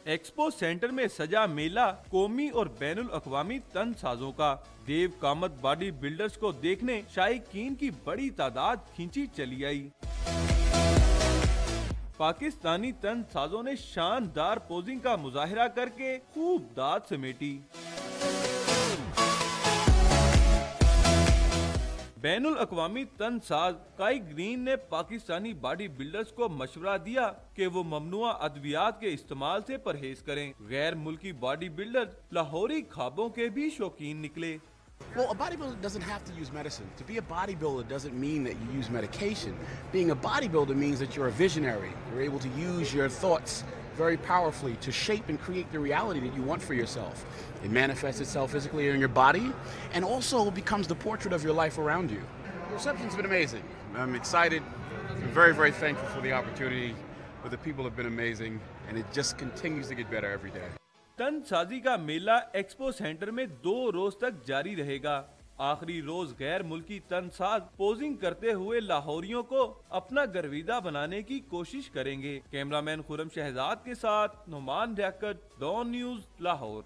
Expo centre में सजा मेला कौमी और बैनुल अक़वामी तन साजों का। देव कामत बॉडी बिल्डर्स को देखने शायकीन की बड़ी तादाद खींची चली आई। पाकिस्तानी तन साजों ने शानदार पोजिंग का मुजाहिरा करके खूब दाद समेटी। बैनुल अक़वामी तन साज काई ग्रीन ने पाकिस्तानी बॉडी बिल्डर्स को मशवरा दिया कि वो ममनुआ अद्वियात के इस्तेमाल से परहेज करें। गैर मुल्की बॉडी बिल्डर लाहौरी ख्वाबों के भी शौकीन निकले। Well, a bodybuilder doesn't have to use medicine. To be a bodybuilder doesn't mean that you use medication. Being a bodybuilder means that you're a visionary. You're able to use your thoughts very powerfully to shape and create the reality that you want for yourself. It manifests itself physically in your body and also becomes the portrait of your life around you. The reception's been amazing. I'm excited. I'm very, very thankful for the opportunity. But the people have been amazing and it just continues to get better every day. तन साजी का मेला expo centre में 2 रोज तक जारी रहेगा। आखिरी रोज गैर मुल्की तन साज पोजिंग करते हुए लाहौरियों को अपना गर्विदा बनाने की कोशिश करेंगे। कैमरामैन खुरम शहजाद के साथ नुमान लियाकत, डॉन न्यूज, लाहौर।